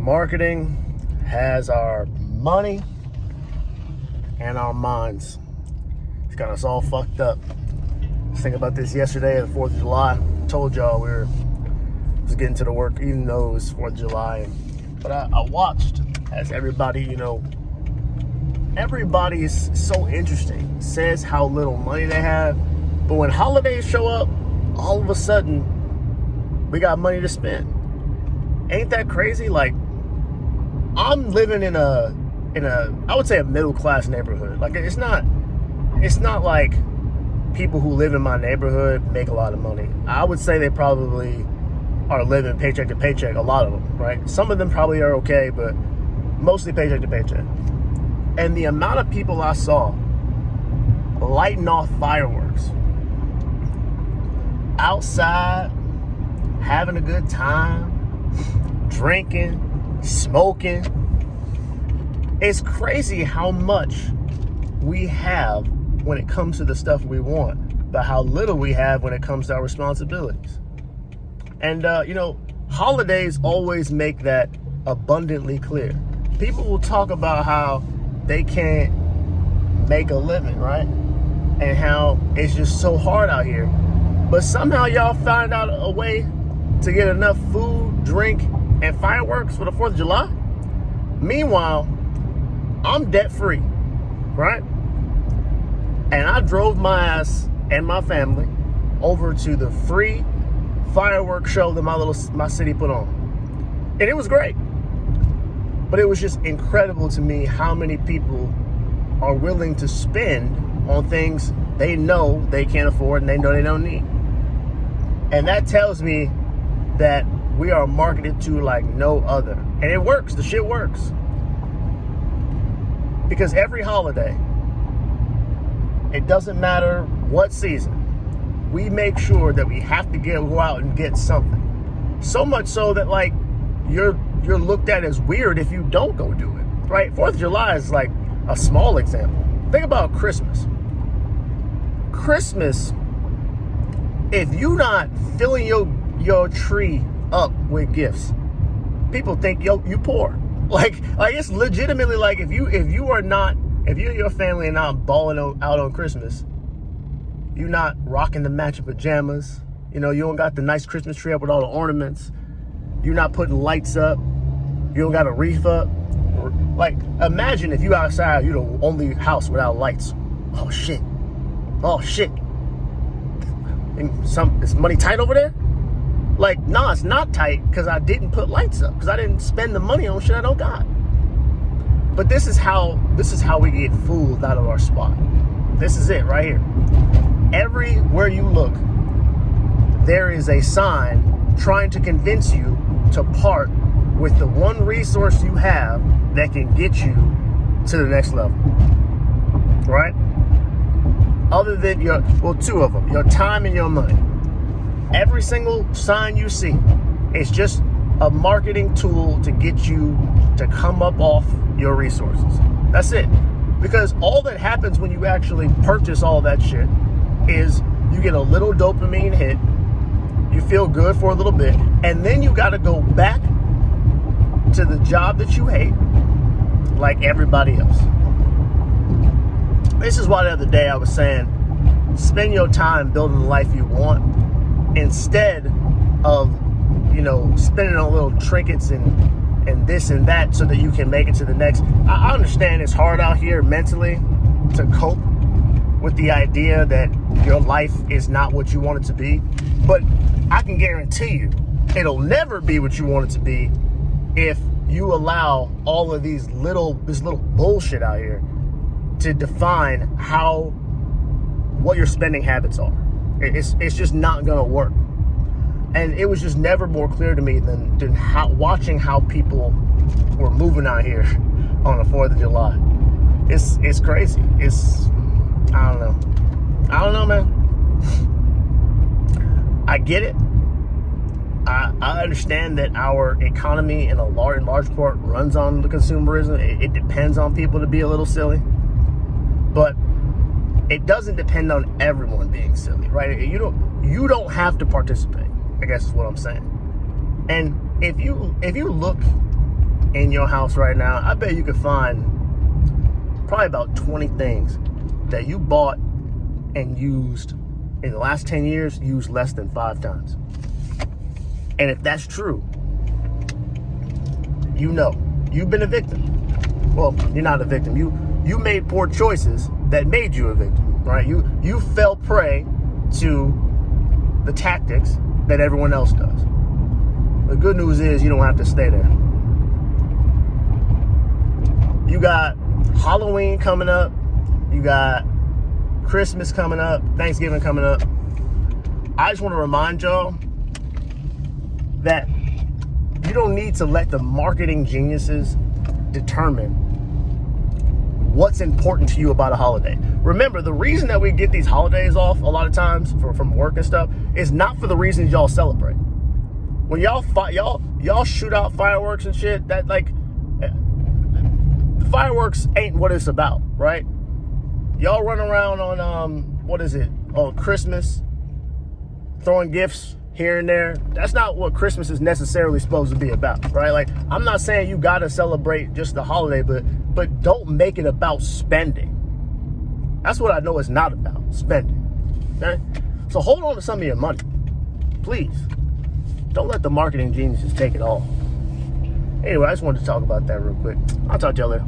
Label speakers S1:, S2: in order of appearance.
S1: Marketing has our money and our minds. It's got us all fucked up. I was thinking about this yesterday at the 4th of July. I told y'all was getting to the work even though it was 4th of July. But I watched as everybody, everybody is so interesting. Says how little money they have. But when holidays show up, all of a sudden, we got money to spend. Ain't that crazy? Like, I'm living in a I would say a middle class neighborhood. Like, it's not like people who live in my neighborhood make a lot of money. I would say they probably are living paycheck to paycheck, a lot of them, right? Some of them probably are okay, but mostly paycheck to paycheck. And the amount of people I saw lighting off fireworks outside, having a good time, drinking, smoking. It's crazy how much we have when it comes to the stuff we want, but how little we have when it comes to our responsibilities. And, holidays always make that abundantly clear. People will talk about how they can't make a living, right? And how it's just so hard out here. But somehow y'all find out a way to get enough food, drink, and fireworks for the 4th of July. Meanwhile, I'm debt-free, right? And I drove my ass and my family over to the free fireworks show that my city put on. And it was great. But it was just incredible to me how many people are willing to spend on things they know they can't afford and they know they don't need. And that tells me that we are marketed to like no other. And it works. The shit works. Because every holiday, it doesn't matter what season, we make sure that we have to go out and get something. So much so that like you're looked at as weird if you don't go do it, right? 4th of July is like a small example. Think about Christmas. Christmas, if you're not filling your tree up with gifts, people think you poor. Like it's legitimately like if you and your family are not balling out on Christmas, you're not rocking the matching pajamas. You don't got the nice Christmas tree up with all the ornaments. You're not putting lights up. You don't got a wreath up. Like, imagine if you outside, you're the only house without lights. Oh shit. Is money tight over there? Like, nah, it's not tight because I didn't put lights up, because I didn't spend the money on shit I don't got. But this is how we get fooled out of our spot. This is it right here. Everywhere you look, there is a sign trying to convince you to part with the one resource you have that can get you to the next level. Right? Other than two of them, your time and your money. Every single sign you see is just a marketing tool to get you to come up off your resources. That's it. Because all that happens when you actually purchase all that shit is you get a little dopamine hit, you feel good for a little bit, and then you got to go back to the job that you hate like everybody else. This is why the other day I was saying, spend your time building the life you want instead of, spending on little trinkets and this and that so that you can make it to the next. I understand it's hard out here mentally to cope with the idea that your life is not what you want it to be. But I can guarantee you it'll never be what you want it to be if you allow all of this little bullshit out here to define what your spending habits are. It's just not gonna work. And it was just never more clear to me than watching how people were moving out here on the 4th of July. It's crazy. I don't know, man. I get it. I understand that our economy in large part runs on the consumerism. It depends on people to be a little silly. But it doesn't depend on everyone being silly, right? You don't have to participate, I guess is what I'm saying. And if you look in your house right now, I bet you could find probably about 20 things that you bought and used in the last 10 years, used less than 5 times. And if that's true, you know, you've been a victim. Well, you're not a victim. You made poor choices that made you a victim, right? You fell prey to the tactics that everyone else does. The good news is you don't have to stay there. You got Halloween coming up. You got Christmas coming up. Thanksgiving coming up. I just want to remind y'all that you don't need to let the marketing geniuses determine what's important to you about a holiday. Remember, the reason that we get these holidays off a lot of times from work and stuff is not for the reasons y'all celebrate. When y'all shoot out fireworks and shit, that like fireworks ain't what it's about, right? Y'all run around on Christmas, throwing gifts here and there. That's not what Christmas is necessarily supposed to be about, right? Like, I'm not saying you gotta celebrate just the holiday, but don't make it about spending. That's what I know it's not about, spending. Okay? So hold on to some of your money, please. Don't let the marketing geniuses take it all. Anyway, I just wanted to talk about that real quick. I'll talk to y'all later.